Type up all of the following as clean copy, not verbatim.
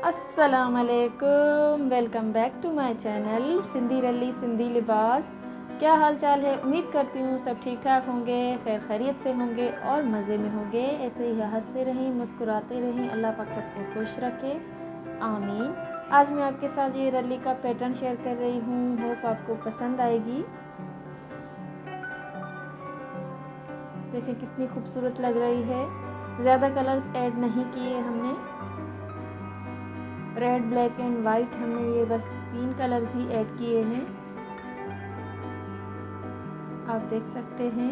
अस्सलाम वालेकुम, welcome back to my channel Sindhi ralli Sindhi लिबास। क्या हाल चाल है? उम्मीद करती हूँ सब ठीक ठाक होंगे, खैर खैरियत से होंगे और मज़े में होंगे। ऐसे ही हंसते रहें, मुस्कुराते रहें, अल्लाह पाक सबको खुश रखे, आमीन। आज मैं आपके साथ ये रली का पैटर्न शेयर कर रही हूँ, होप आपको पसंद आएगी। देखें कितनी खूबसूरत लग रही है। ज़्यादा कलर्स ऐड नहीं किए हमने, रेड, ब्लैक एंड वाइट हमने ये बस 3 कलर्स ही ऐड किए हैं, आप देख सकते हैं।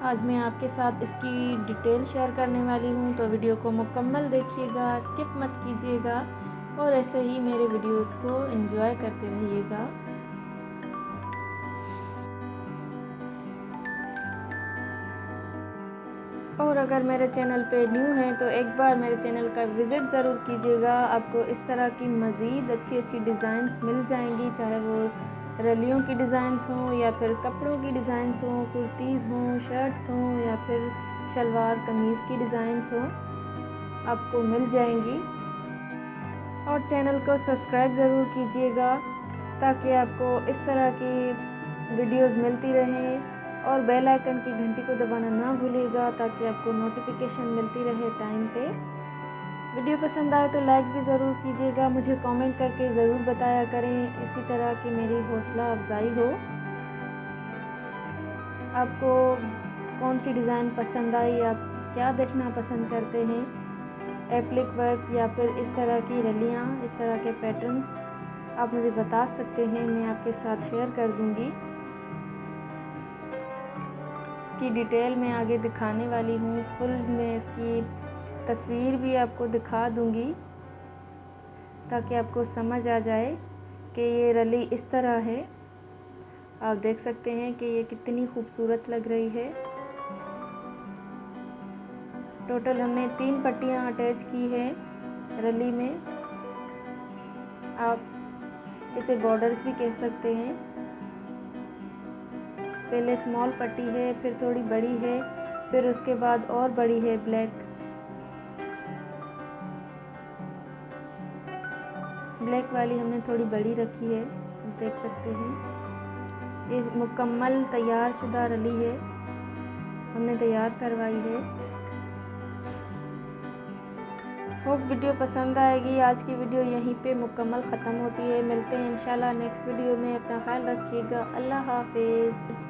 आज मैं आपके साथ इसकी डिटेल शेयर करने वाली हूँ, तो वीडियो को मुकम्मल देखिएगा, स्किप मत कीजिएगा और ऐसे ही मेरे वीडियोस को एंजॉय करते रहिएगा। और अगर मेरे चैनल पे न्यू हैं तो एक बार मेरे चैनल का विज़िट ज़रूर कीजिएगा। आपको इस तरह की मज़ीद अच्छी अच्छी डिज़ाइंस मिल जाएंगी, चाहे वो रलियों की डिज़ाइंस हों या फिर कपड़ों की डिज़ाइंस हों, कुर्तीज़ हों, शर्ट्स हों या फिर शलवार कमीज़ की डिज़ाइंस हों, आपको मिल जाएंगी। और चैनल को सब्सक्राइब ज़रूर कीजिएगा ताकि आपको इस तरह की वीडियोज़ मिलती रहें, और बेल आइकन की घंटी को दबाना ना भूलिएगा ताकि आपको नोटिफिकेशन मिलती रहे टाइम पे। वीडियो पसंद आए तो लाइक भी ज़रूर कीजिएगा, मुझे कमेंट करके ज़रूर बताया करें, इसी तरह की मेरी हौसला अफजाई हो। आपको कौन सी डिज़ाइन पसंद आई, आप क्या देखना पसंद करते हैं, एप्लिक वर्क या फिर इस तरह की रलियाँ, इस तरह के पैटर्न्स, आप मुझे बता सकते हैं, मैं आपके साथ शेयर कर दूँगी। इसकी डिटेल मैं आगे दिखाने वाली हूँ, फुल में इसकी तस्वीर भी आपको दिखा दूँगी ताकि आपको समझ आ जाए कि ये रली इस तरह है। आप देख सकते हैं कि ये कितनी खूबसूरत लग रही है। टोटल हमने 3 पट्टियाँ अटैच की हैं रली में, आप इसे बॉर्डर्स भी कह सकते हैं। पहले स्मॉल पट्टी है, फिर थोड़ी बड़ी है, फिर उसके बाद और बड़ी है ब्लैक वाली हमने थोड़ी बड़ी रखी है, देख सकते हैं। ये मुकम्मल तैयार शुदा रली है, हमने तैयार करवाई है। होप वीडियो पसंद आएगी। आज की वीडियो यहीं पे मुकम्मल ख़त्म होती है। मिलते हैं इंशाल्लाह नेक्स्ट वीडियो में। अपना ख्याल रखिएगा। अल्लाह हाफिज़।